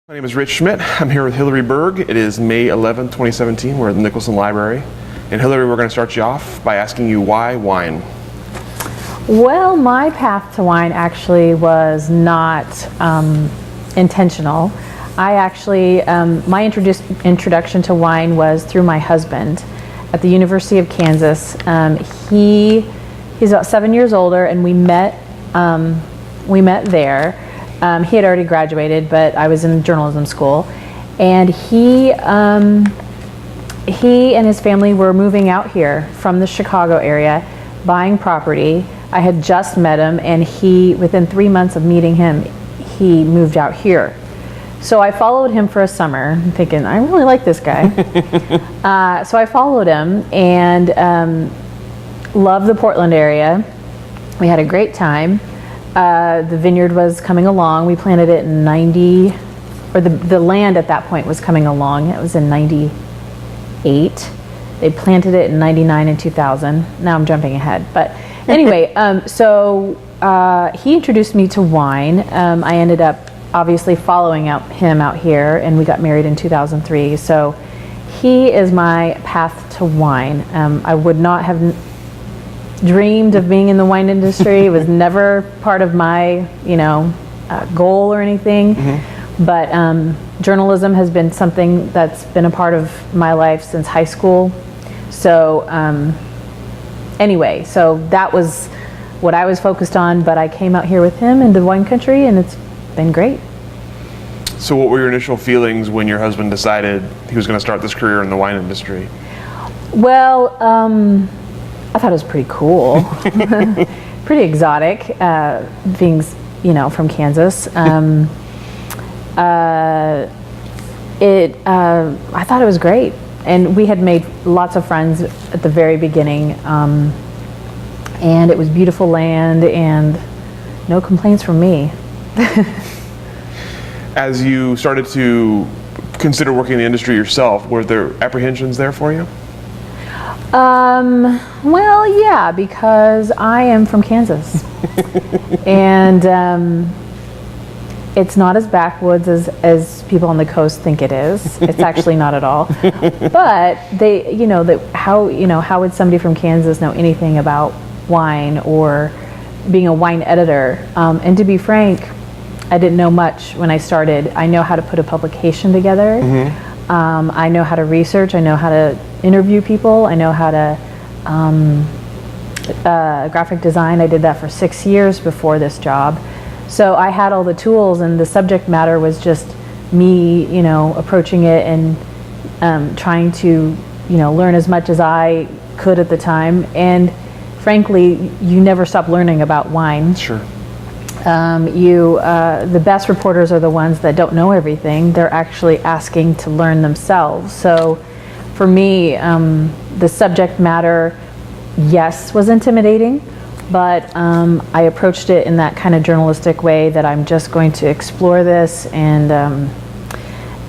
My name is Rich Schmidt. I'm here with Hilary Berg. It is May 11, 2017. We're at the Nicholson Library. And Hilary, we're going to start you off by asking you why wine? Well, my path to wine actually was not intentional. I actually, my introduction to wine was through my husband at the University of Kansas. He's about 7 years older, and we met there. He had already graduated, but I was in journalism school, and he and his family were moving out here from the Chicago area, buying property. I had just met him, and within 3 months of meeting him, he moved out here. So I followed him for a summer, thinking, I really like this guy. So I followed him and loved the Portland area. We had a great time. The vineyard was coming along. We planted it in the land at that point was coming along. It was in 98. They planted it in 99 and 2000. Now I'm jumping ahead. But anyway, so he introduced me to wine. I ended up obviously following him out here, and we got married in 2003. So he is my path to wine. I would not have dreamed of being in the wine industry. It was never part of my, goal or anything. Mm-hmm. But journalism has been something that's been a part of my life since high school. So anyway, so that was what I was focused on. But I came out here with him into wine country, and it's been great. So what were your initial feelings when your husband decided he was going to start this career in the wine industry? Well, I thought it was pretty cool, pretty exotic, being, from Kansas. I thought it was great, and we had made lots of friends at the very beginning, and it was beautiful land, and no complaints from me. As you started to consider working in the industry yourself, were there apprehensions there for you? Well, yeah, because I am from Kansas, and it's not as backwoods as people on the coast think it is. It's actually not at all. But how would somebody from Kansas know anything about wine or being a wine editor? And to be frank, I didn't know much when I started. I know how to put a publication together. Mm-hmm. I know how to research. I know how to interview people. I know how to graphic design. I did that for 6 years before this job. So I had all the tools, and the subject matter was just me, approaching it and trying to, learn as much as I could at the time. And frankly, you never stop learning about wine. Sure. The best reporters are the ones that don't know everything. They're actually asking to learn themselves. So for me, the subject matter, yes, was intimidating, but I approached it in that kind of journalistic way that I'm just going to explore this, and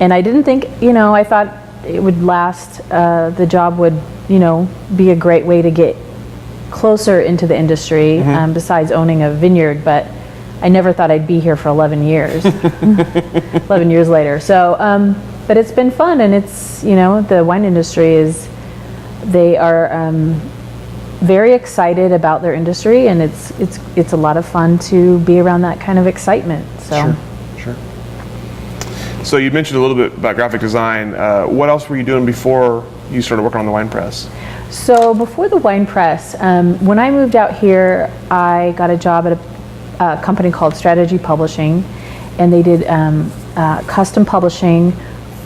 I didn't think, I thought it would last, the job would, be a great way to get closer into the industry, mm-hmm. Besides owning a vineyard, but I never thought I'd be here for 11 years, 11 years later. So, but it's been fun, and it's, the wine industry they are very excited about their industry, and it's a lot of fun to be around that kind of excitement. So. Sure. So you mentioned a little bit about graphic design. What else were you doing before you started working on the wine press? So before the wine press, when I moved out here, I got a job at a company called Strategy Publishing, and they did custom publishing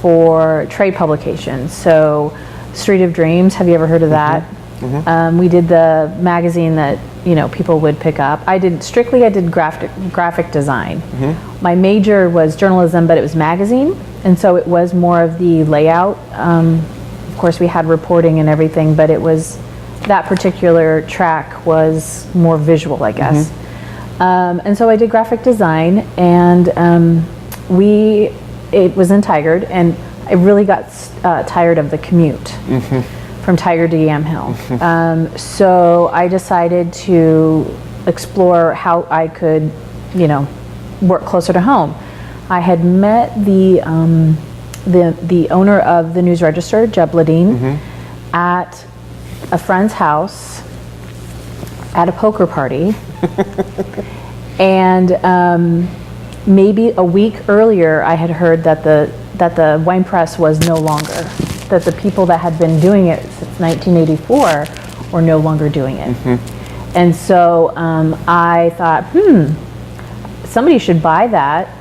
for trade publications. So Street of Dreams, have you ever heard of that? Mm-hmm. We did the magazine that people would pick up. I did graphic design. Mm-hmm. My major was journalism, but it was magazine, and so it was more of the layout. Of course, we had reporting and everything, but it was that particular track was more visual, I guess. Mm-hmm. And so I did graphic design, and it was in Tigard, and I really got tired of the commute mm-hmm. from Tigard to Yamhill. Mm-hmm. So I decided to explore how I could, work closer to home. I had met the owner of the News Register, Jeb Ladine, at a friend's house at a poker party. And maybe a week earlier, I had heard that the wine press was no longer, that the people that had been doing it since 1984 were no longer doing it. And so I thought, somebody should buy that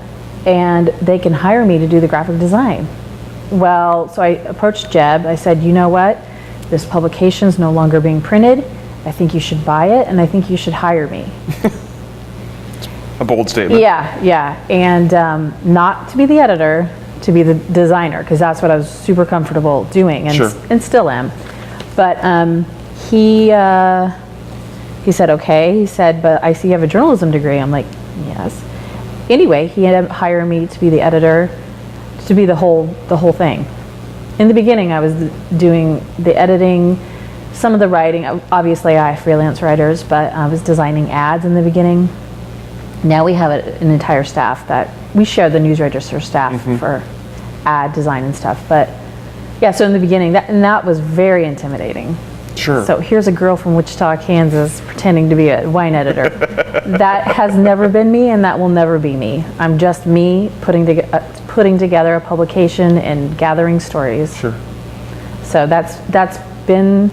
and they can hire me to do the graphic design. Well, so I approached Jeb. I said, you know what? This publication's no longer being printed. I think you should buy it, and I think you should hire me. A bold statement. Yeah. And not to be the editor, to be the designer, because that's what I was super comfortable doing, and still am. But he said, okay. He said, but I see you have a journalism degree. I'm like, yes. Anyway, he ended up hiring me to be the editor, to be the whole thing. In the beginning, I was doing the editing, some of the writing. Obviously, I have freelance writers, but I was designing ads in the beginning. Now we have an entire staff that we share the News Register staff for ad design and stuff. But yeah, so in the beginning, that was very intimidating. Sure. So here's a girl from Wichita, Kansas, pretending to be a wine editor. That has never been me, and that will never be me. I'm just me putting together a publication and gathering stories. Sure. So that's been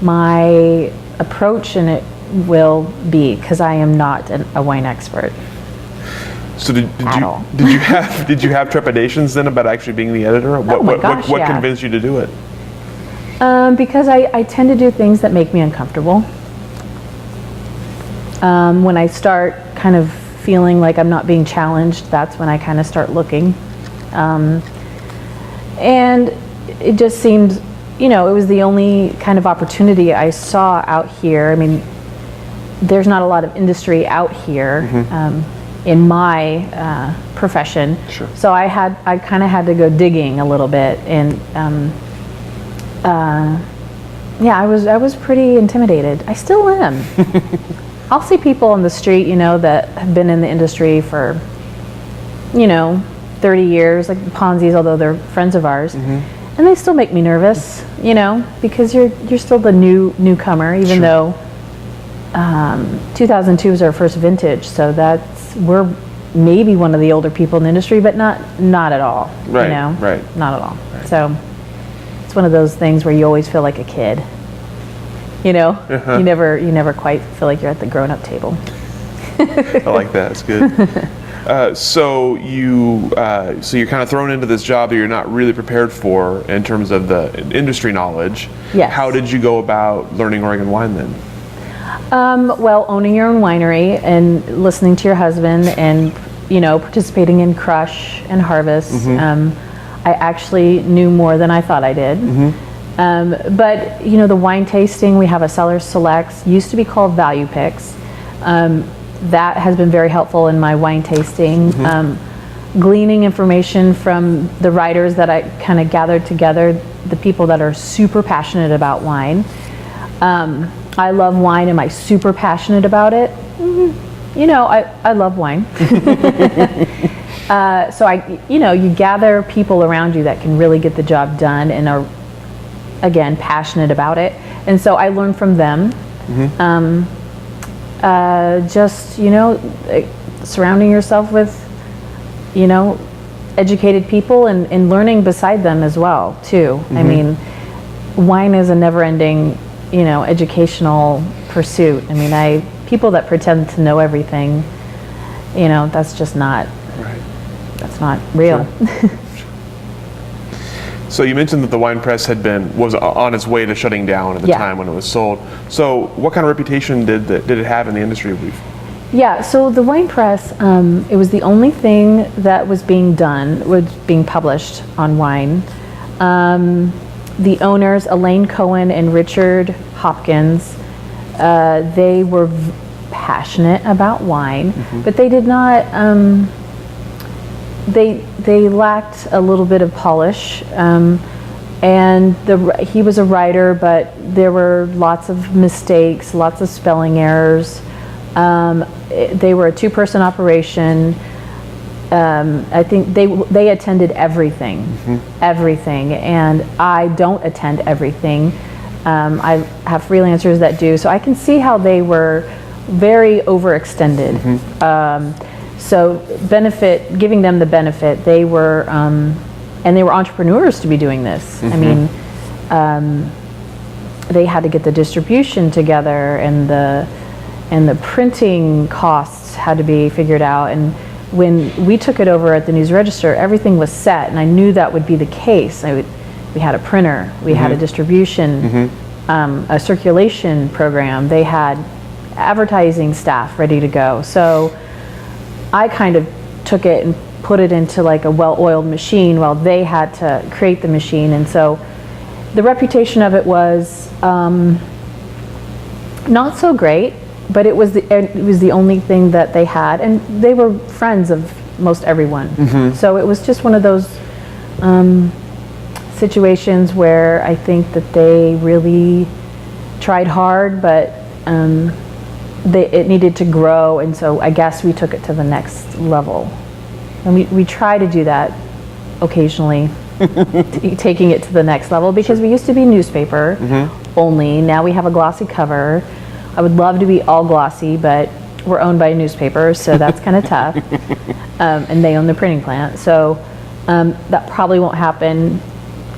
my approach, and it will be, because I am not a wine expert. So did you have trepidations then about actually being the editor? What convinced you to do it? Because I tend to do things that make me uncomfortable. When I start kind of feeling like I'm not being challenged, that's when I kind of start looking. And it just seemed, it was the only kind of opportunity I saw out here. I mean, there's not a lot of industry out here in my profession. Sure. So I kind of had to go digging a little bit, and I was pretty intimidated. I still am. I'll see people on the street, that have been in the industry for, 30 years, like the Ponzi's, although they're friends of ours, and they still make me nervous, because you're still the newcomer, even though 2002 is our first vintage, so we're maybe one of the older people in the industry, but not at all. Right. Right. Not at all. Right. So it's one of those things where you always feel like a kid. You never quite feel like you're at the grown-up table. I like that. It's good. So you're kind of thrown into this job that you're not really prepared for in terms of the industry knowledge. Yes. How did you go about learning Oregon wine then? Well, owning your own winery and listening to your husband, and participating in Crush and Harvest. I actually knew more than I thought I did. But the wine tasting, we have a Cellar Selects, used to be called Value Picks. That has been very helpful in my wine tasting. Gleaning information from the writers that I kind of gathered together, the people that are super passionate about wine. I love wine. Am I super passionate about it? I love wine. So you gather people around you that can really get the job done and are, again, passionate about it. And so I learned from them. Surrounding yourself with, educated people and learning beside them as well, too. I mean, wine is a never-ending, educational pursuit. I mean, people that pretend to know everything, that's just not, that's not real. Sure. So you mentioned that the wine press was on its way to shutting down at the time when it was sold. So what kind of reputation did it have in the industry? Yeah, so the wine press, it was the only thing that was being published on wine. The owners, Elaine Cohen and Richard Hopkins, they were passionate about wine, but they did not, they lacked a little bit of polish, and he was a writer, but there were lots of mistakes, lots of spelling errors. They were a two-person operation. I think they attended everything, everything, and I don't attend everything. I have freelancers that do, so I can see how they were very overextended. So giving them the benefit, they were, and they were entrepreneurs to be doing this. I mean, they had to get the distribution together, and the printing costs had to be figured out. And when we took it over at the News Register, everything was set, and I knew that would be the case. We had a printer, we had a distribution, a circulation program. They had advertising staff ready to go. So I kind of took it and put it into like a well-oiled machine while they had to create the machine. And so the reputation of it was not so great, but it was the only thing that they had, and they were friends of most everyone. So it was just one of those situations where I think that they really tried hard, but it needed to grow, and so I guess we took it to the next level. And we try to do that occasionally, taking it to the next level, because we used to be newspaper only. Now we have a glossy cover. I would love to be all glossy, but we're owned by a newspaper, so that's kind of tough. And they own the printing plant, so that probably won't happen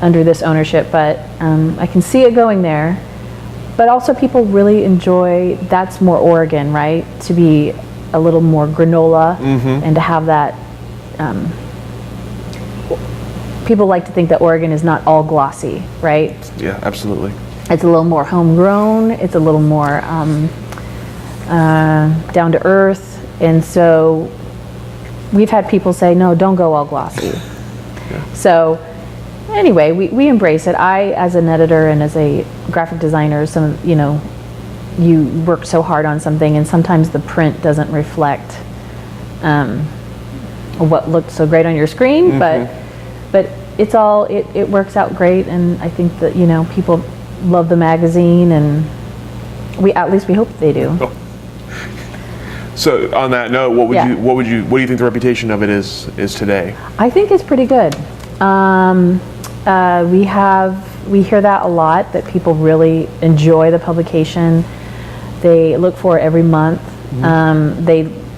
under this ownership, but I can see it going there. But also people really enjoy, that's more Oregon, right? To be a little more granola and to have that, people like to think that Oregon is not all glossy, right? Yeah, absolutely. It's a little more homegrown, it's a little more down to earth, and so we've had people say, no, don't go all glossy. So anyway, we embrace it. I, as an editor and as a graphic designer, you work so hard on something, and sometimes the print doesn't reflect what looked so great on your screen, but it's all, it works out great, and I think that, people love the magazine, and at least we hope they do. So on that note, what do you think the reputation of it is today? I think it's pretty good. We hear that a lot, that people really enjoy the publication. They look for it every month.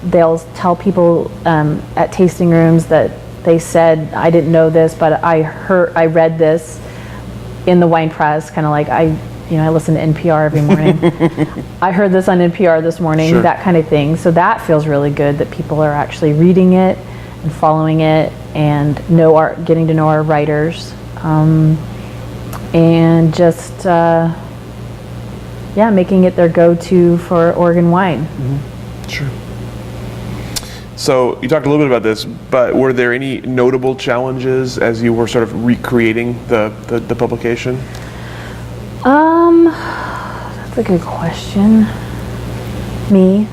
They'll tell people at tasting rooms that they said, I didn't know this, but I read this in the wine press, kind of like I listen to NPR every morning. I heard this on NPR this morning, that kind of thing. So that feels really good, that people are actually reading it and following it, and getting to know our writers, and just making it their go-to for Oregon wine. Sure. So you talked a little bit about this, but were there any notable challenges as you were sort of recreating the publication? That's a good question. Me.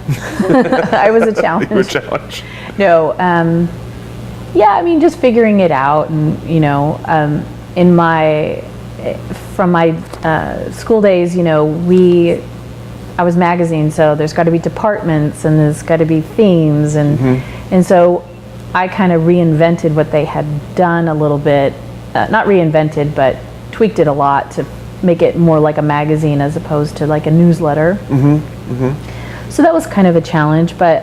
I was a challenge. You were a challenge. No, just figuring it out, and from my school days, I was magazine, so there's got to be departments, and there's got to be themes, and so I kind of reinvented what they had done a little bit, not reinvented, but tweaked it a lot to make it more like a magazine as opposed to like a newsletter. So that was kind of a challenge, but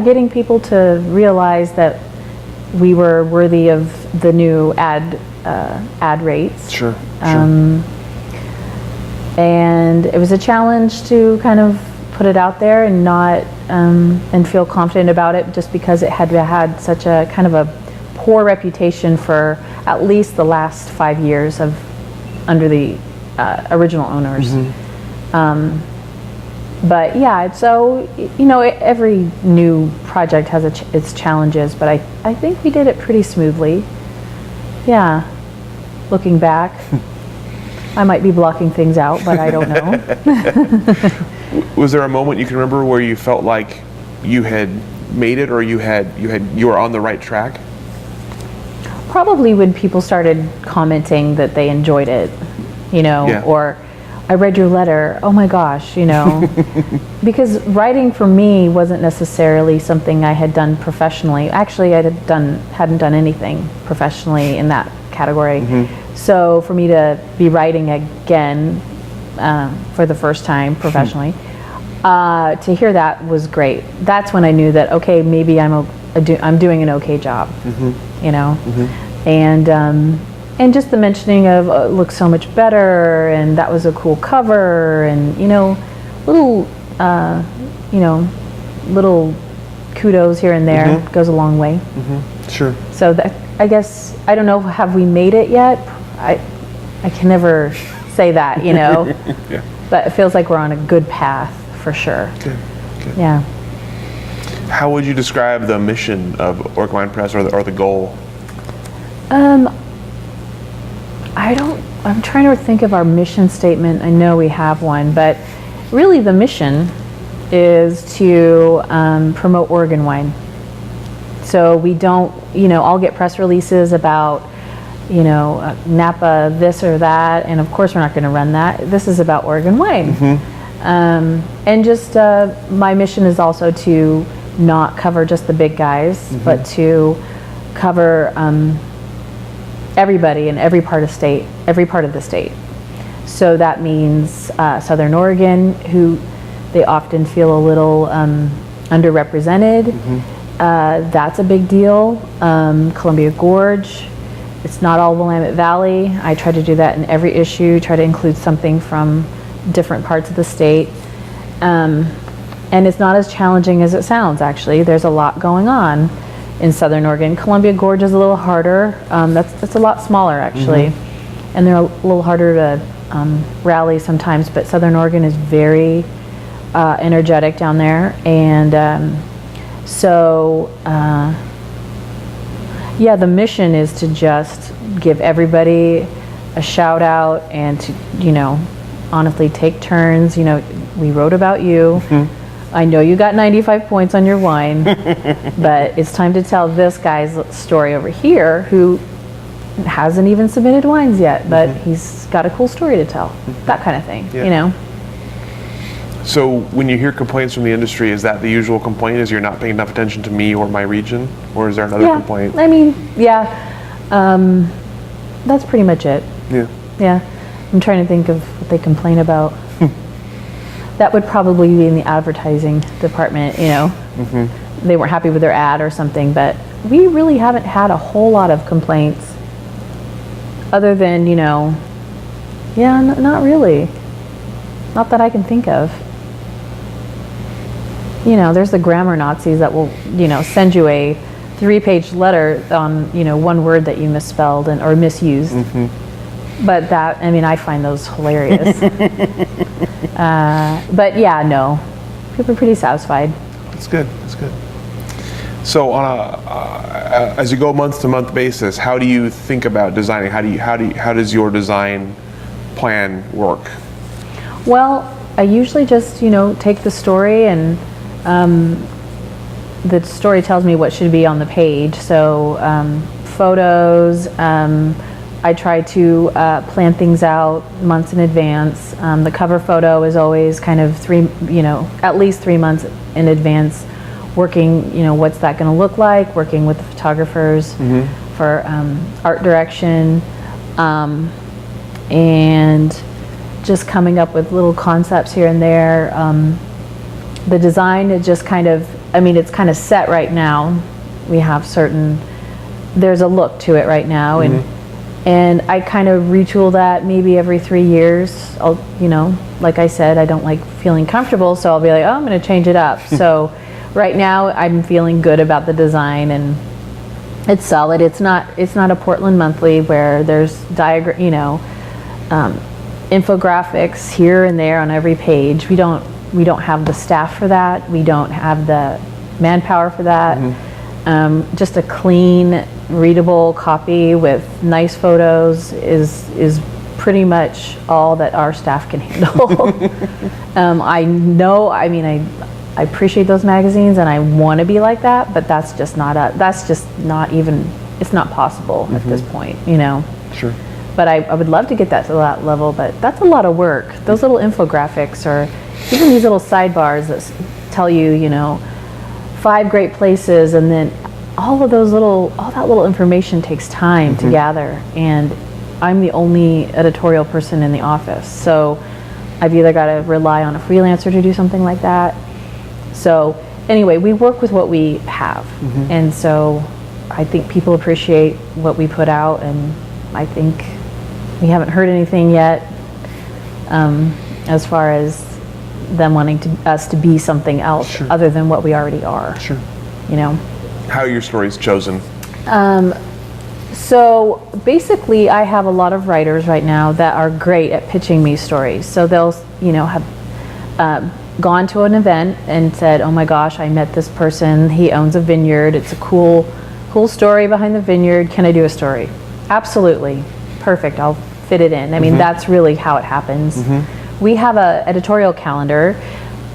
getting people to realize that we were worthy of the new ad rates. Sure. And it was a challenge to kind of put it out there and not and feel confident about it, just because it had such a kind of a poor reputation for at least the last 5 years under the original owners. But so every new project has its challenges, but I think we did it pretty smoothly. Yeah, looking back. I might be blocking things out, but I don't know. Was there a moment you can remember where you felt like you had made it, or you were on the right track? Probably when people started commenting that they enjoyed it, or I read your letter. Oh my gosh, because writing for me wasn't necessarily something I had done professionally. Actually, hadn't done anything professionally in that category. So for me to be writing again for the first time professionally, to hear that was great. That's when I knew that, okay, maybe I'm doing an okay job, and just the mentioning of it looks so much better, and that was a cool cover, and little kudos here and there goes a long way. Sure. So that, I guess, I don't know, have we made it yet? I can never say that, Yeah. but it feels like we're on a good path for sure. Good. Yeah. How would you describe the mission of Orca Wine Press, or the goal? I'm trying to think of our mission statement. I know we have one, but really the mission is to promote Oregon wine. So we don't, I'll get press releases about, Napa this or that, and of course we're not going to run that. This is about Oregon wine. And just my mission is also to not cover just the big guys, but to cover everybody in every part of the state. So that means Southern Oregon, who they often feel a little underrepresented. That's a big deal. Columbia Gorge. It's not all Willamette Valley. I try to do that in every issue, try to include something from different parts of the state. And it's not as challenging as it sounds, actually. There's a lot going on in Southern Oregon. Columbia Gorge is a little harder. That's a lot smaller, actually. And they're a little harder to rally sometimes, but Southern Oregon is very energetic down there. And the mission is to just give everybody a shout out and to, honestly take turns. We wrote about you. I know you got 95 points on your wine, but it's time to tell this guy's story over here who hasn't even submitted wines yet, but he's got a cool story to tell. That kind of thing, So when you hear complaints from the industry, is that the usual complaint, is you're not paying enough attention to me or my region? Or is there another complaint? I mean, that's pretty much it. Yeah. I'm trying to think of what they complain about. That would probably be in the advertising department, They weren't happy with their ad or something, but we really haven't had a whole lot of complaints other than, not really. Not that I can think of. There's the grammar Nazis that will, send you a 3-page letter on, one word that you misspelled or misused. But that, I find those hilarious. But yeah, no, people are pretty satisfied. That's good. So on as you go month to month basis, how do you think about designing? How does your design plan work? Well, I usually just, take the story, and the story tells me what should be on the page. So photos, I try to plan things out months in advance. The cover photo is always kind of at least 3 months in advance, working, what's that going to look like, working with the photographers for art direction, and just coming up with little concepts here and there. The design is just kind of, it's kind of set right now. We have there's a look to it right now, and I kind of retool that maybe every 3 years. I'll, like I said, I don't like feeling comfortable, so I'll be like, oh, I'm going to change it up. So right now I'm feeling good about the design, and it's solid. It's not a Portland Monthly where there's infographics here and there on every page. We don't have the staff for that. We don't have the manpower for that. Just a clean, readable copy with nice photos is pretty much all that our staff can handle. I know, I appreciate those magazines and I want to be like that, but that's just not even, it's not possible at this point, Sure. but I would love to get that to that level, but that's a lot of work. Those little infographics, or even these little sidebars that tell you, 5 great places, and then all that little information takes time to gather, and I'm the only editorial person in the office, so I've either got to rely on a freelancer to do something like that. So anyway, we work with what we have, and so I think people appreciate what we put out, and I think we haven't heard anything yet as far as them wanting us to be something else other than what we already are. Sure. How are your stories chosen? So basically, I have a lot of writers right now that are great at pitching me stories. So they'll, have gone to an event and said, "Oh my gosh, I met this person. He owns a vineyard. It's a cool story behind the vineyard. Can I do a story?" Absolutely, perfect. I'll fit it in. I mean, that's really how it happens. We have an editorial calendar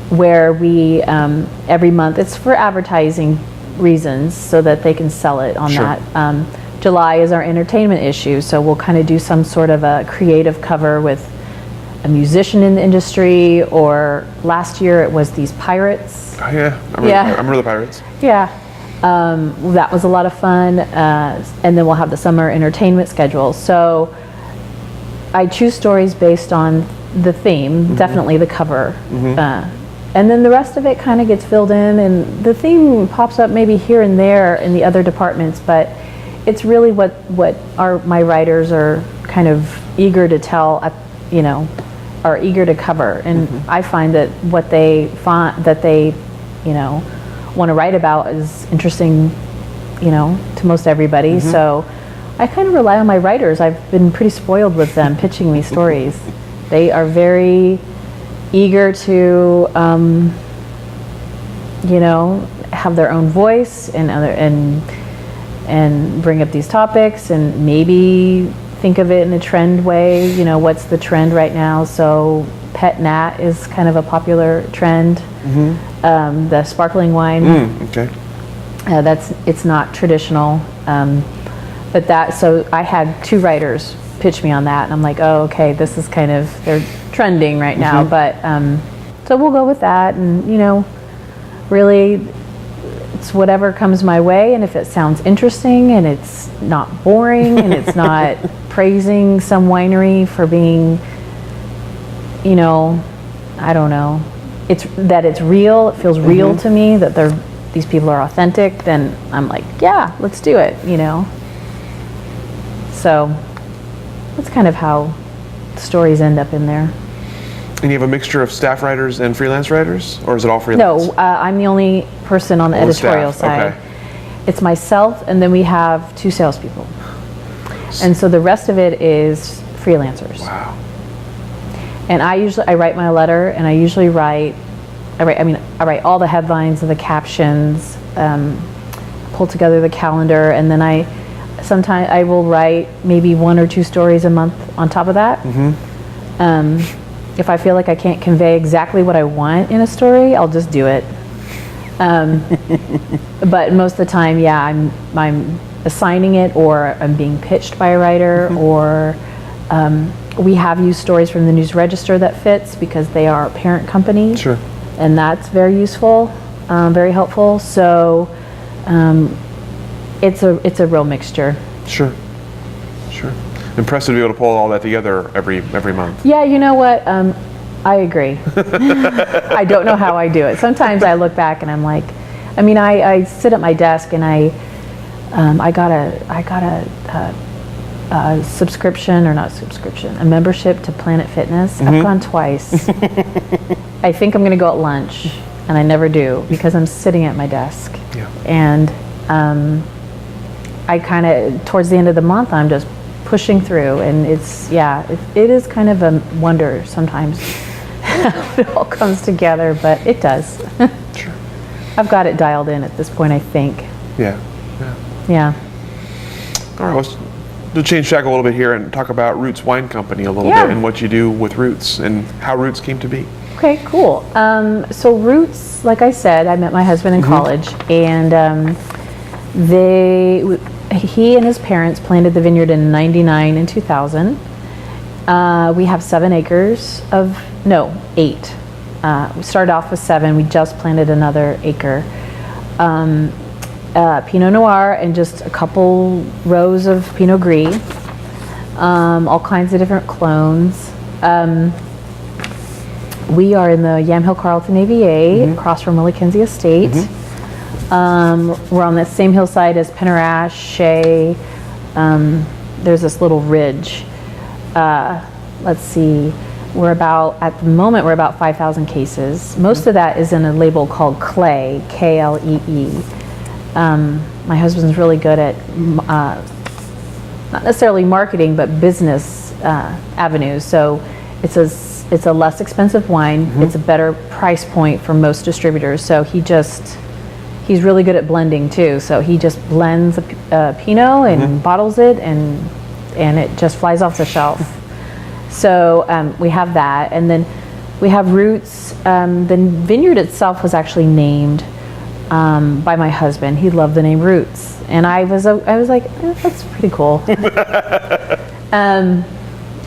where we every month. It's for advertising reasons so that they can sell it on that. July is our entertainment issue, so we'll kind of do some sort of a creative cover with a musician in the industry, or last year it was these pirates. Oh yeah, I remember the pirates. Yeah, that was a lot of fun, and then we'll have the summer entertainment schedule. So I choose stories based on the theme, definitely the cover, and then the rest of it kind of gets filled in, and the theme pops up maybe here and there in the other departments, but it's really what my writers are kind of eager to tell, are eager to cover, and I find that what they want to write about is interesting, to most everybody. So I kind of rely on my writers. I've been pretty spoiled with them pitching me stories. They are very eager to, have their own voice and bring up these topics, and maybe think of it in a trend way. What's the trend right now? So pet nat is kind of a popular trend. The sparkling wine. Okay. It's not traditional, but so I had 2 writers pitch me on that, and I'm like, oh, okay, this is kind of, they're trending right now, but so we'll go with that, and really it's whatever comes my way, and if it sounds interesting and it's not boring and it's not praising some winery for being, I don't know, it's real, it feels real to me, that these people are authentic, then I'm like, yeah, let's do it, So that's kind of how stories end up in there. And you have a mixture of staff writers and freelance writers, or is it all freelance? No, I'm the only person on the editorial side. Okay. It's myself, and then we have 2 salespeople. And so the rest of it is freelancers. Wow. And I write my letter, and I write all the headlines and the captions, pull together the calendar, and then sometimes I will write maybe 1 or 2 stories a month on top of that. If I feel like I can't convey exactly what I want in a story, I'll just do it. But most of the time, yeah, I'm assigning it, or I'm being pitched by a writer, or we have used stories from the News Register that fits because they are a parent company. Sure. And that's very useful, very helpful. So it's a real mixture. Sure. Impressive to be able to pull all that together every month. Yeah, you know what? I agree. I don't know how I do it. Sometimes I look back and I'm like, I sit at my desk and I got a subscription, or not subscription, a membership to Planet Fitness. I've gone twice. I think I'm going to go at lunch, and I never do because I'm sitting at my desk. Yeah. And I kind of, towards the end of the month, I'm just pushing through, and it is kind of a wonder sometimes how it all comes together, but it does. Sure. I've got it dialed in at this point, I think. Yeah. All right, let's change track a little bit here and talk about Roots Wine Company a little bit, and what you do with Roots and how Roots came to be. Okay, cool. So Roots, like I said, I met my husband in college, and he and his parents planted the vineyard in 99 and 2000. We have 7 acres of, no, 8. We started off with 7. We just planted another acre. Pinot Noir and just a couple rows of Pinot Gris. All kinds of different clones. We are in the Yamhill Carlton AVA, across from Willie Kinsey Estate. We're on the same hillside as Penarash, Shea. There's this little ridge. Let's see, at the moment, we're about 5,000 cases. Most of that is in a label called Clay, Klee. My husband's really good at, not necessarily marketing, but business avenues. So it's a less expensive wine. It's a better price point for most distributors. So he's really good at blending too. So he just blends a Pinot and bottles it, and it just flies off the shelf. So we have that, and then we have Roots. The vineyard itself was actually named by my husband. He loved the name Roots, and I was like, that's pretty cool.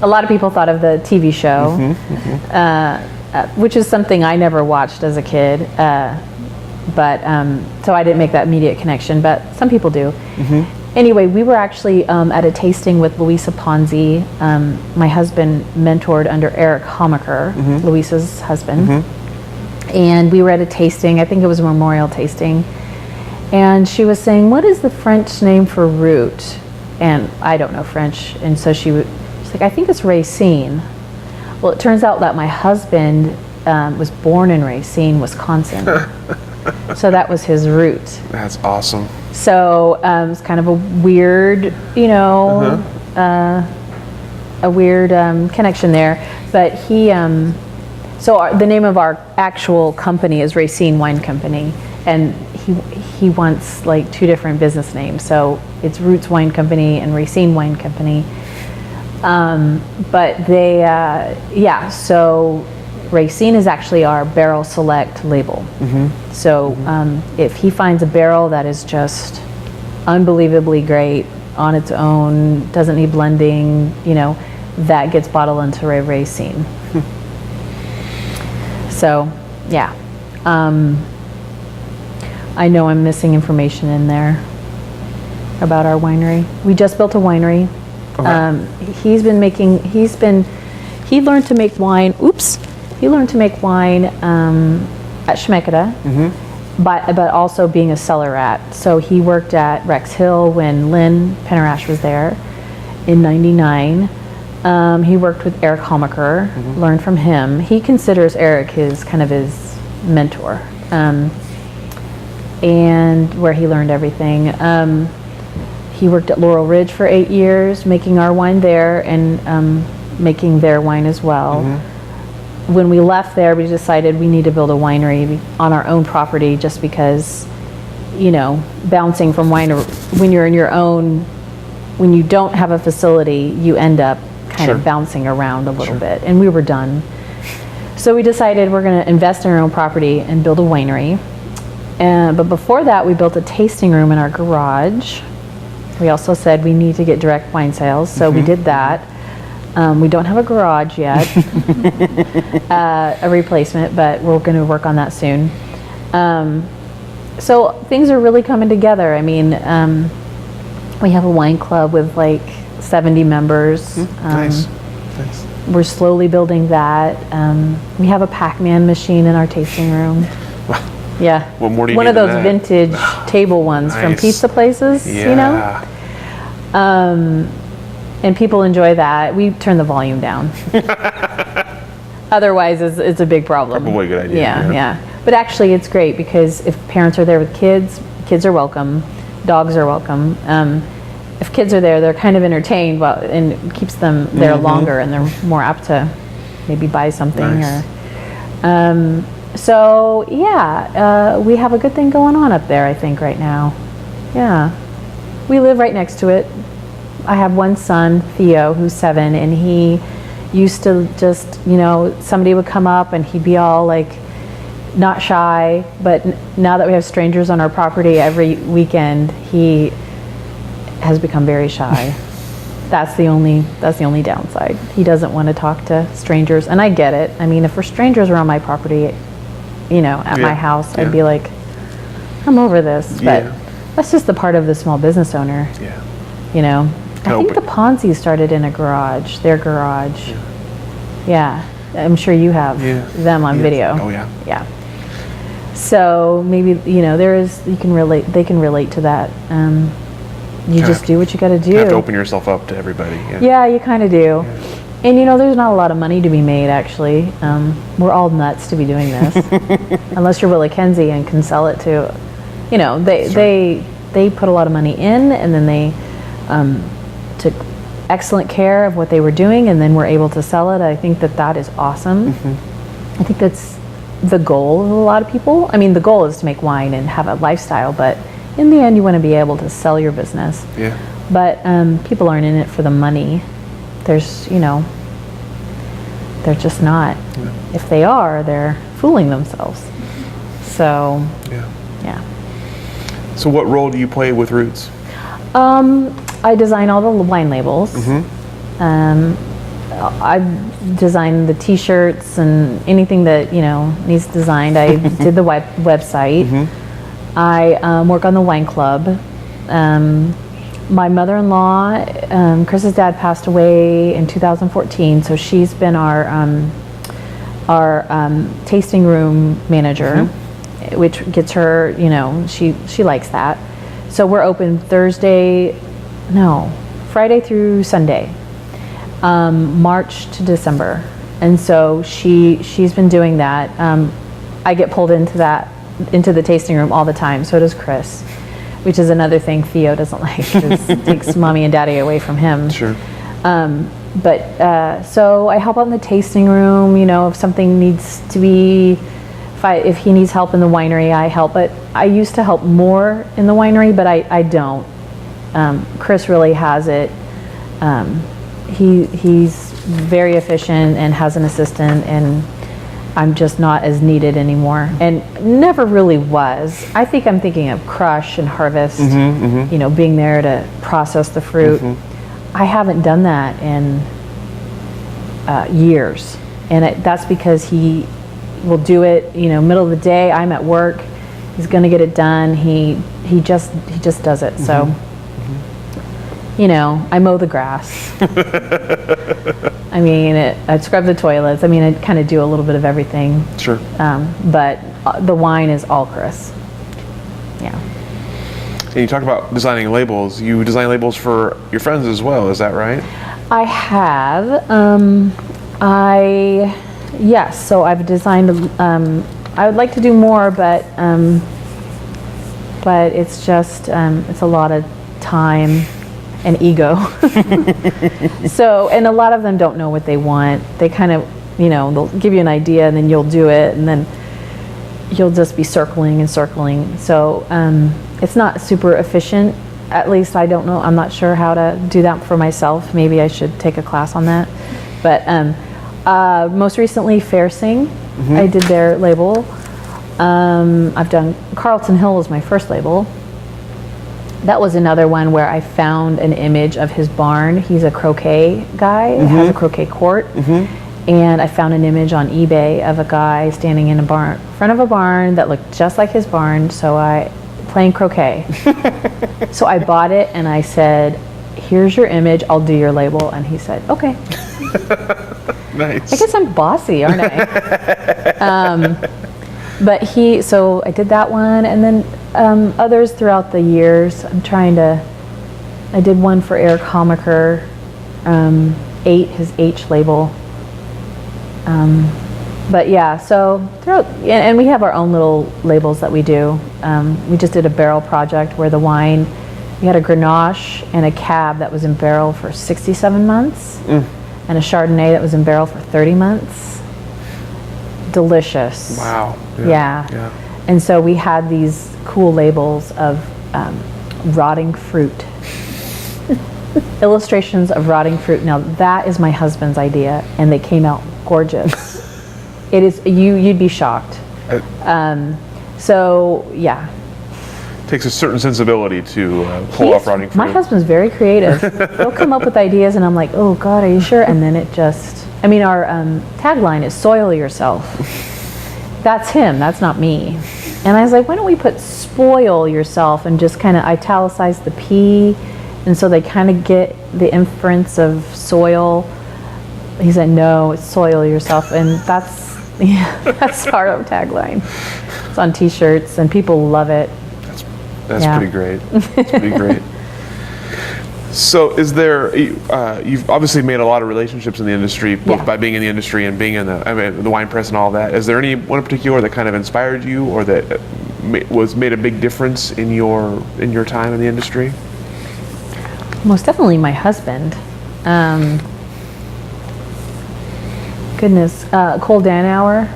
A lot of people thought of the TV show, which is something I never watched as a kid, but so I didn't make that immediate connection, but some people do. Anyway, we were actually at a tasting with Louisa Ponzi. My husband mentored under Eric Homaker, Louisa's husband. And we were at a tasting, I think it was a memorial tasting, and she was saying, what is the French name for root? And I don't know French, and so she's like, I think it's Racine. Well, it turns out that my husband was born in Racine, Wisconsin. So that was his root. That's awesome. So it's kind of a weird, a weird connection there. But the name of our actual company is Racine Wine Company, and he wants like 2 different business names. So it's Roots Wine Company and Racine Wine Company. But they, so Racine is actually our barrel select label. So if he finds a barrel that is just unbelievably great on its own, doesn't need blending, that gets bottled into Racine. So, yeah. I know I'm missing information in there about our winery. We just built a winery. Okay. He learned to make wine. He learned to make wine at Schmidt, but also being a cellar rat. So he worked at Rex Hill when Lynn Penarash was there in '99. He worked with Eric Homaker, learned from him. He considers Eric his mentor, and where he learned everything. He worked at Laurel Ridge for 8 years, making our wine there and making their wine as well. When we left there, we decided we need to build a winery on our own property, just because, bouncing from wine, when you're in your own, when you don't have a facility, you end up kind of bouncing around a little bit, and we were done. So we decided we're going to invest in our own property and build a winery. But before that, we built a tasting room in our garage. We also said we need to get direct wine sales, so we did that. We don't have a garage yet, a replacement, but we're going to work on that soon. So things are really coming together. I mean, we have a wine club with like 70 members. Nice. We're slowly building that. We have a Pac-Man machine in our tasting room. Yeah. What more do you One need of those than that? vintage table ones from pizza places, and people enjoy that. We turn the volume down. Otherwise, it's a big problem. Probably a good idea. Yeah. But actually, it's great because if parents are there with kids, kids are welcome. Dogs are welcome. If kids are there, they're kind of entertained, and it keeps them there longer, and they're more apt to maybe buy something. Nice. We have a good thing going on up there, I think, right now. Yeah. We live right next to it. I have one son, Theo, who's 7, and he used to just, somebody would come up and he'd be all like, not shy, but now that we have strangers on our property every weekend, has become very shy. That's the only downside. He doesn't want to talk to strangers, and I get it. I mean, if we're strangers around my property, you know, at my house, I'd be like, I'm over this. But that's just the part of the small business owner. Yeah. You know, I think the Ponzi started in a garage, their garage. Yeah, I'm sure you have them on video. Oh yeah. Yeah. So maybe, you know, they can relate to that. You just do what you got to do. You have to open yourself up to everybody. Yeah, you kind of do. Yeah. And you know, there's not a lot of money to be made, actually. We're all nuts to be doing this, unless you're Willie Kenzie and can sell it to, you know, they put a lot of money in, and then they took excellent care of what they were doing, and then were able to sell it. I think that is awesome. I think that's the goal of a lot of people. I mean, the goal is to make wine and have a lifestyle, but in the end, you want to be able to sell your business. Yeah. But people aren't in it for the money. There's, you know, they're just not. Yeah. If they are, they're fooling themselves. So, yeah. So what role do you play with Roots? I design all the wine labels. I design the T-shirts and anything that, you know, needs designed. I did the website. I work on the wine club. My mother-in-law, Chris's dad, passed away in 2014, so she's been our tasting room manager, which gets her, you know, she likes that. So we're open Friday through Sunday, March to December, and so she's been doing that. I get pulled into the tasting room all the time. So does Chris, which is another thing Theo doesn't like. It takes mommy and daddy away from him. Sure. So I help out in the tasting room. You know, if something needs to be, if he needs help in the winery, I help. But I used to help more in the winery, but I don't. Chris really has it. He's very efficient and has an assistant, and I'm just not as needed anymore, and never really was. I think I'm thinking of crush and harvest, you know, being there to process the fruit. I haven't done that in years, and that's because he will do it, you know, middle of the day. I'm at work. He's going to get it done. He just does it. So, you know, I mow the grass. I mean, I scrub the toilets. I mean, I kind of do a little bit of everything. Sure. But the wine is all Chris. Yeah. And you talk about designing labels. You design labels for your friends as well, is that right? I have. Yes, so I've designed, I would like to do more, but it's just, it's a lot of time and ego. So, and a lot of them don't know what they want. They kind of, you know, they'll give you an idea and then you'll do it, and then you'll just be circling and circling. So it's not super efficient. At least I don't know. I'm not sure how to do that for myself. Maybe I should take a class on that. But most recently, Fairsing, I did their label. I've done Carlton Hill was my first label. That was another one where I found an image of his barn. He's a croquet guy, has a croquet court. And I found an image on eBay of a guy standing in front of a barn that looked just like his barn. So playing croquet. So I bought it and I said, "Here's your image, I'll do your label." And he said, "Okay." Nice. I guess I'm bossy, aren't I? So I did that one, and then others throughout the years. I did one for Eric Homaker, his H label. But yeah, so throughout, and we have our own little labels that we do. We just did a barrel project where we had a Grenache and a Cab that was in barrel for 67 months, and a Chardonnay that was in barrel for 30 months. Delicious. Wow. Yeah. And so we had these cool labels of rotting fruit. Illustrations of rotting fruit. Now that is my husband's idea, and they came out gorgeous. It is, you'd be shocked. So yeah. takes a certain sensibility to pull off routing for My you. husband's very creative. He'll come up with ideas, and I'm like, oh God, are you sure? And then it just, I mean, our tagline is "Soil yourself." That's him. That's not me. And I was like, why don't we put "spoil yourself" and just kind of italicize the P, and so they kind of get the inference of soil. He said, no, it's "soil yourself," and that's that's our tagline. It's on T-shirts, and people love it. That's Yeah. pretty great. That's pretty great. So is there, you've obviously made a lot of relationships in the industry, both Yeah. by being in the industry and being in the wine press and all that. Is there any one in particular that kind of inspired you, or that made a big difference in your time in the industry? Most definitely my husband. Cole Danauer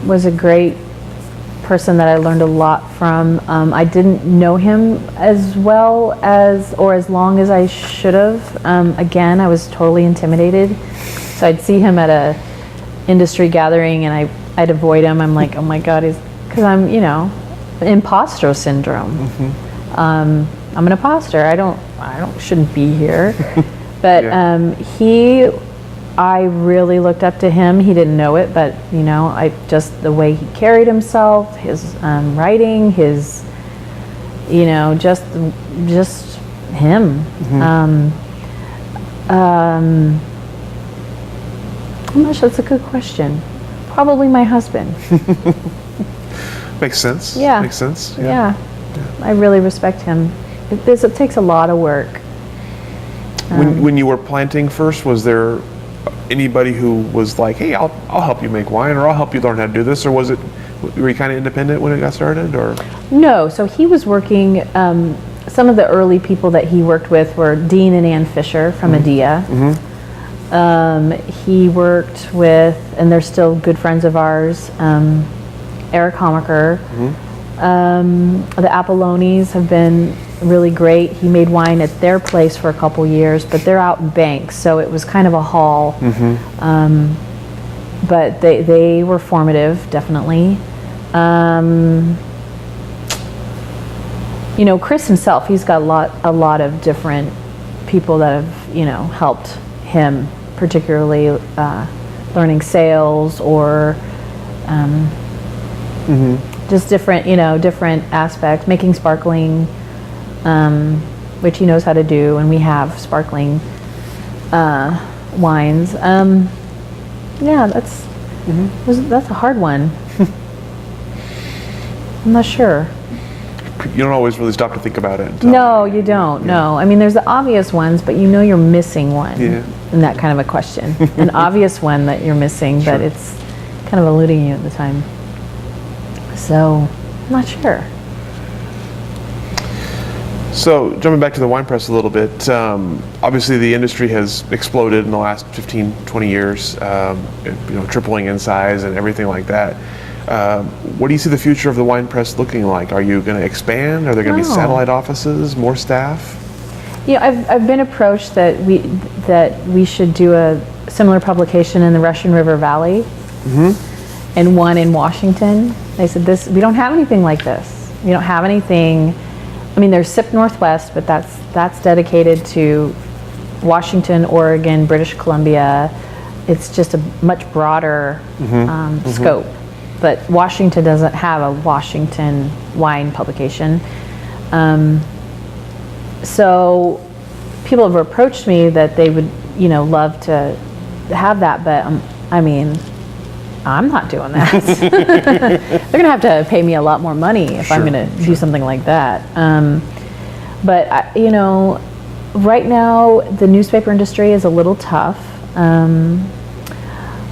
was a great person that I learned a lot from. I didn't know him as well as, or as long as I should have. Again, I was totally intimidated. So I'd see him at a industry gathering and I'd avoid him. I'm like, oh my God, because I'm, imposter syndrome. I'm an imposter. Shouldn't be here. But Yeah. I really looked up to him. He didn't know it, but the way he carried himself, his writing, his, just him. I'm not sure. That's a good question. Probably my husband. Makes sense. Yeah. Makes sense. Yeah. I really respect him. It takes a lot of work. When you were planting first, was there anybody who was like, hey, I'll help you make wine, or I'll help you learn how to do this, or were you kind of independent when it got started, or? No, so he was working, some of the early people that he worked with were Dean and Ann Fisher from Adia. He worked with, and they're still good friends of ours, Eric Homaker. The Apollonis have been really great. He made wine at their place for a couple years, but they're out in Banks, so it was kind of a haul. But they were formative, definitely. Chris himself, he's got a lot of different people that have, helped him, particularly learning sales or just different, different aspects, making sparkling, which he knows how to do, and we have sparkling wines. That's a hard one. I'm not sure. You don't always really stop to think about it. No, you don't. No, I mean, there's the obvious ones, but you're missing one in that kind of a question. An obvious one that you're missing, but it's kind of eluding you at the time. So, I'm not sure. So, jumping back to the wine press a little bit, obviously the industry has exploded in the last 15, 20 years, tripling in size and everything like that. What do you see the future of the wine press looking like? Are you going to expand? Are there going to be satellite offices, more staff? I've been approached that we should do a similar publication in the Russian River Valley, and one in Washington. They said we don't have anything like this. We don't have anything. I mean, there's SIP Northwest, but that's dedicated to Washington, Oregon, British Columbia. It's just a much broader scope. But Washington doesn't have a Washington wine publication. So people have approached me that they would, love to have that, but I'm not doing that. They're going to have to pay me a lot more money if I'm going to do something like that. But right now the newspaper industry is a little tough.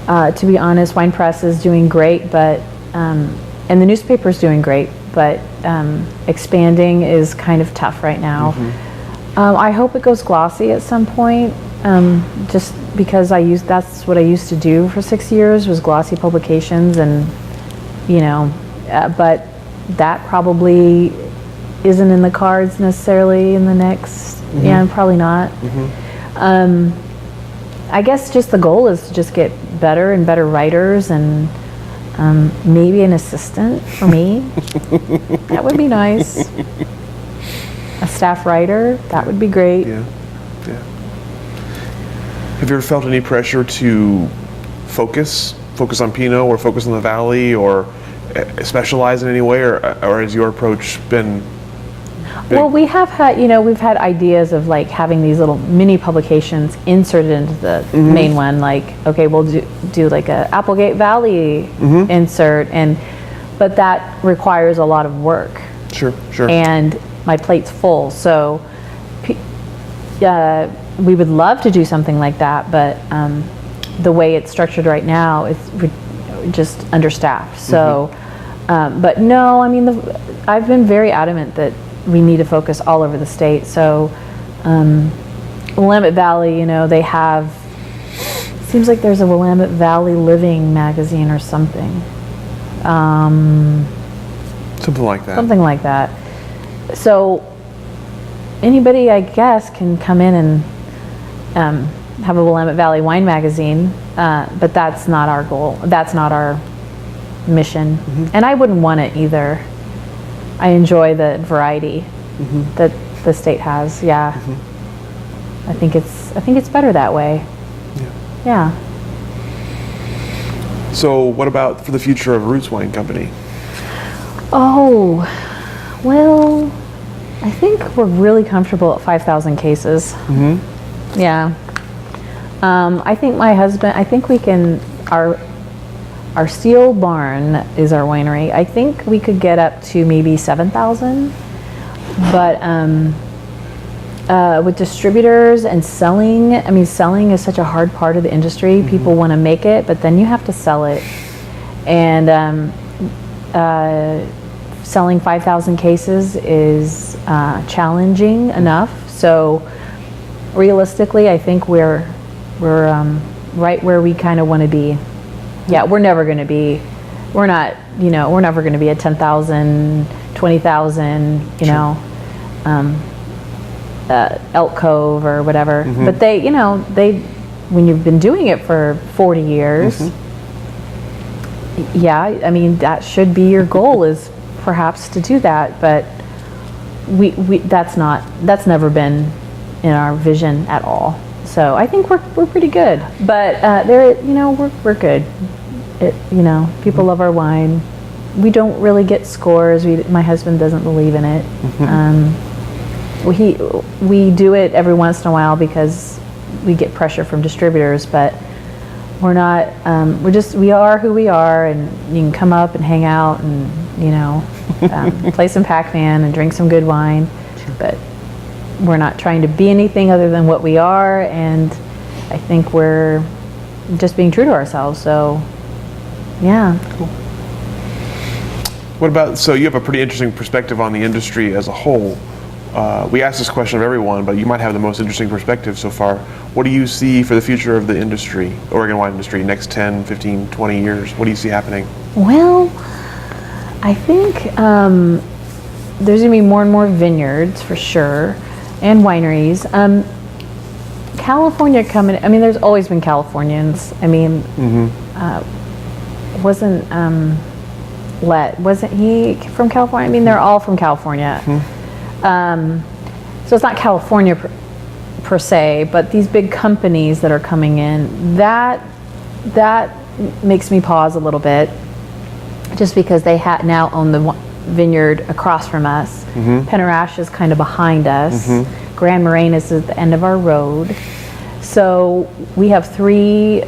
To be honest, wine press is doing great, but and the newspaper is doing great, but expanding is kind of tough right now. I hope it goes glossy at some point, just because that's what I used to do for 6 years, was glossy publications, and but that probably isn't in the cards necessarily in the next. Probably not. I guess just the goal is to just get better and better writers, and Maybe an assistant for me. That would be nice. A staff writer, that would be great. Yeah. Have you ever felt any pressure to focus on Pinot or focus on the Valley or specialize in any way, or has your approach been big? Well, we have had, we've had ideas of like having these little mini publications inserted into the main one. Like, okay, we'll do like a Applegate Valley insert, but that requires a lot of work. Sure. And my plate's full, so we would love to do something like that, but the way it's structured right now, we're just understaffed. So, but no, I mean, I've been very adamant that we need to focus all over the state. So, Willamette Valley, they have, it seems like there's a Willamette Valley Living magazine or something. Something like that. Something like that. So, anybody, I guess, can come in and have a Willamette Valley wine magazine, but that's not our goal. That's not our mission, and I wouldn't want it either. I enjoy the variety that the state has. Yeah, I think it's better that way. Yeah. So, what about for the future of Roots Wine Company? Oh, well, I think we're really comfortable at 5,000 cases. Yeah. I think my husband, we can, our steel barn is our winery. I think we could get up to maybe 7,000, but with distributors and selling, selling is such a hard part of the industry. People want to make it, but then you have to sell it. And selling 5,000 cases is challenging enough. So realistically, I think we're right where we kind of want to be. Yeah, we're never going to be at 10,000, 20,000, Elk Cove or whatever. But they, when you've been doing it for 40 years, yeah, that should be your goal, is perhaps to do that. But that's never been in our vision at all. So I think we're pretty good. But we're good. People love our wine. We don't really get scores. My husband doesn't believe in it. We do it every once in a while because we get pressure from distributors, but we're not. We are who we are, and you can come up and hang out and play some Pac-Man and drink some good wine. Sure. But we're not trying to be anything other than what we are, and I think we're just being true to ourselves. So, yeah. Cool. What about, so you have a pretty interesting perspective on the industry as a whole. We ask this question of everyone, but you might have the most interesting perspective so far. What do you see for the future of the industry, Oregon wine industry, next 10, 15, 20 years? What do you see happening? Well, I think there's going to be more and more vineyards for sure, and wineries. California coming, there's always been Californians. Wasn't he from California? They're all from California. So it's not California per se, but these big companies that are coming in, that makes me pause a little bit, just because they now own the vineyard across from us. Penarash is kind of behind us. Grand Moraine is at the end of our road. So we have 3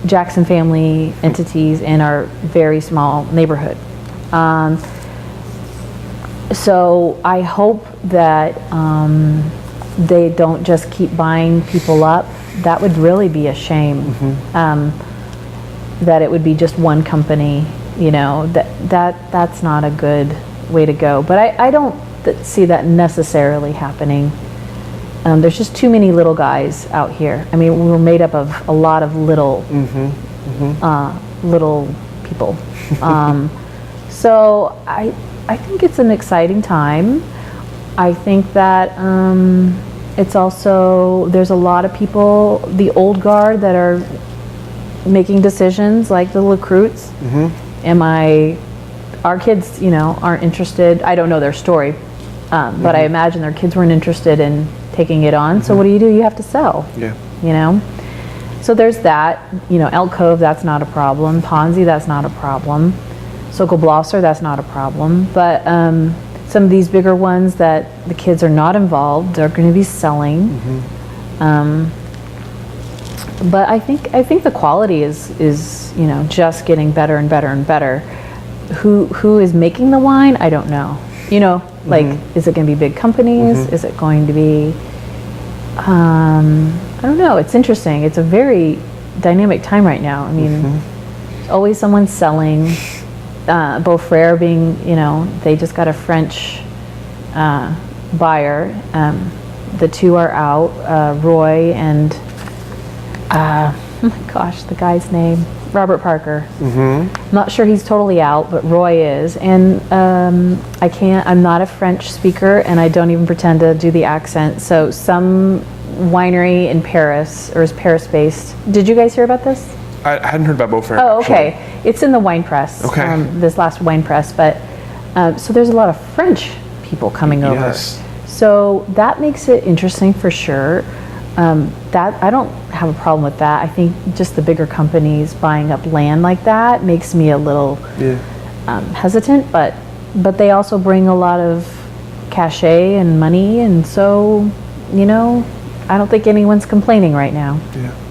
Jackson family entities in our very small neighborhood. So I hope that they don't just keep buying people up. That would really be a shame. That it would be just one company. That's not a good way to go. But I don't see that necessarily happening. There's just too many little guys out here. We're made up of a lot of little people. So I think it's an exciting time. I think that it's also, there's a lot of people, the old guard, that are making decisions, like the recruits, our kids, aren't interested. I don't know their story, but I imagine their kids weren't interested in taking it on. So what do? You have to sell. Yeah. So there's that. Elk Cove, that's not a problem. Ponzi, that's not a problem. Sokol Blosser, that's not a problem. But some of these bigger ones that the kids are not involved, they're going to be selling. But I think the quality is just getting better and better and better. Who is making the wine? I don't know. Is it going to be big companies? Is it going to be? I don't know. It's interesting. It's a very dynamic time right now. I mean, always someone selling. Beaufrere being, they just got a French buyer. The two are out. Roy and oh my gosh, the guy's name, Robert Parker. Not sure he's totally out, but Roy is. And I'm not a French speaker, and I don't even pretend to do the accent. So some winery in Paris, or is Paris based. Did you guys hear about this? I hadn't heard about Beaufrere. Oh, okay. It's in the wine press. Okay. This last wine press, but so there's a lot of French people coming over. Yes. So that makes it interesting for sure. That I don't have a problem with that. I think just the bigger companies buying up land like that makes me a little hesitant, but they also bring a lot of cachet and money, and so I don't think anyone's complaining right now.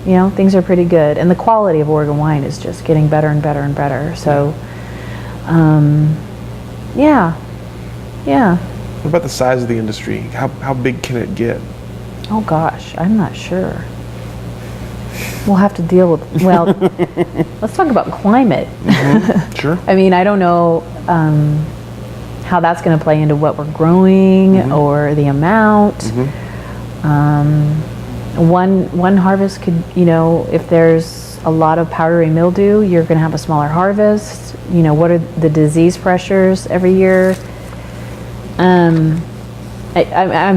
Yeah. Things are pretty good, and the quality of Oregon wine is just getting better and better and better. So, yeah. What about the size of the industry? How big can it get? Oh gosh, I'm not sure. We'll have to deal with, let's talk about climate. Sure. I mean, I don't know how that's going to play into what we're growing or the amount. One harvest could, if there's a lot of powdery mildew, you're going to have a smaller harvest. What are the disease pressures every year? I'm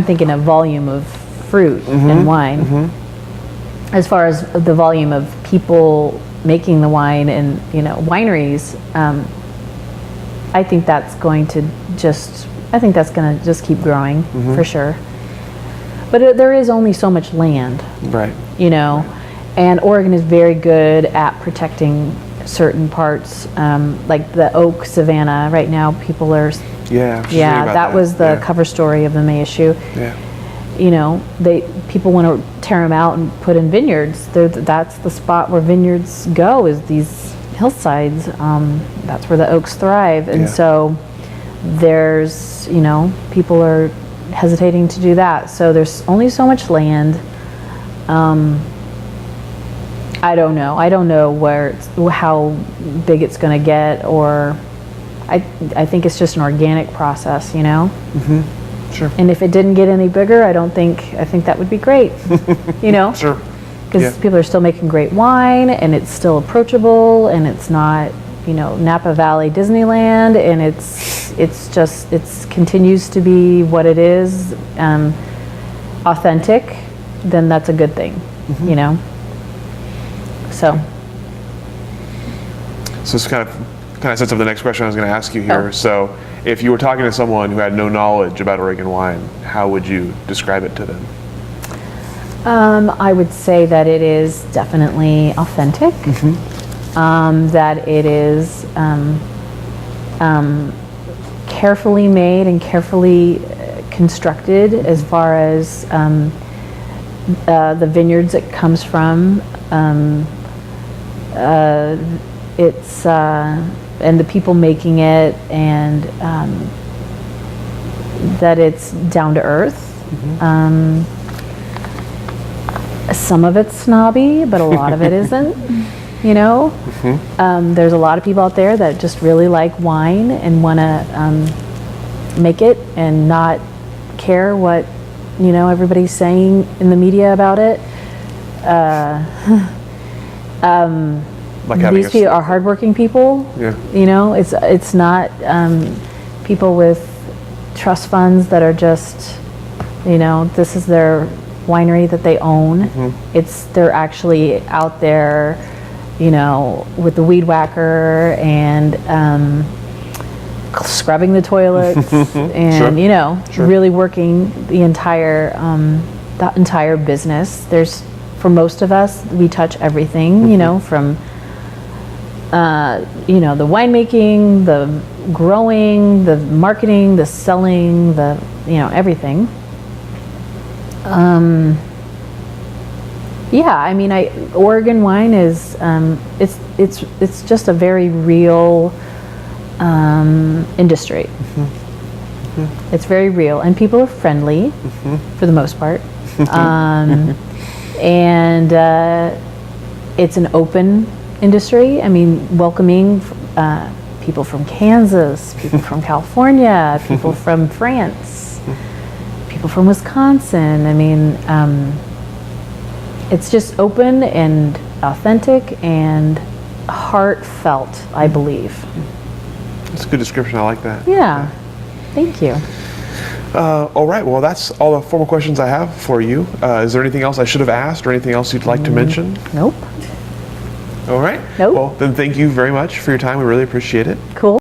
thinking of volume of fruit and wine. As far as the volume of people making the wine and wineries, I think that's going to just keep growing for sure. But there is only so much land, Right. And Oregon is very good at protecting certain parts, like the oak savanna. Right now, people are. Yeah. I was just reading about That was the Yeah. cover story of the May issue. Yeah. People want to tear them out and put in vineyards. That's the spot where vineyards go, is these hillsides. That's where the oaks thrive, and so there's people are hesitating to do that. So there's only so much land. I don't know. I don't know how big it's going to get, or I think it's just an organic process, Sure. And if it didn't get any bigger, I think that would be great, Sure. Because people are still making great wine, and it's still approachable, and it's not, Napa Valley Disneyland, and it continues to be what it is, authentic. Then that's a good thing, So this kind of sets up the next question I was going to ask you here. Oh. So, if you were talking to someone who had no knowledge about Oregon wine, how would you describe it to them? I would say that it is definitely authentic. That it is carefully made and carefully constructed as far as the vineyards it comes from. It's and the people making it, and that it's down to earth. Some of it's snobby, but a lot of it isn't. There's a lot of people out there that just really like wine and want to make it and not care what everybody's saying in the media about it. Like having These people are hardworking people. Yeah. It's not people with trust funds that are just, this is their winery that they own. They're actually out there you know, with the weed whacker and scrubbing the toilets and, Sure. you know, Sure. really working the entire business. For most of us, we touch everything, you know, from, you know, the winemaking, the growing, the marketing, the selling, you know, everything. Yeah, I mean, Oregon wine is, it's just a very real industry. It's very real, and people are friendly for the most part. And it's an open industry. I mean, welcoming people from Kansas, people from California, people from France, people from Wisconsin. I mean, it's just open and authentic and heartfelt, I believe. That's a good description. I like that. Yeah, thank you. All right. Well, that's all the formal questions I have for you. Is there anything else I should have asked or anything else you'd like to mention? Nope. All right. Nope. Well, then thank you very much for your time. We really appreciate it. Cool.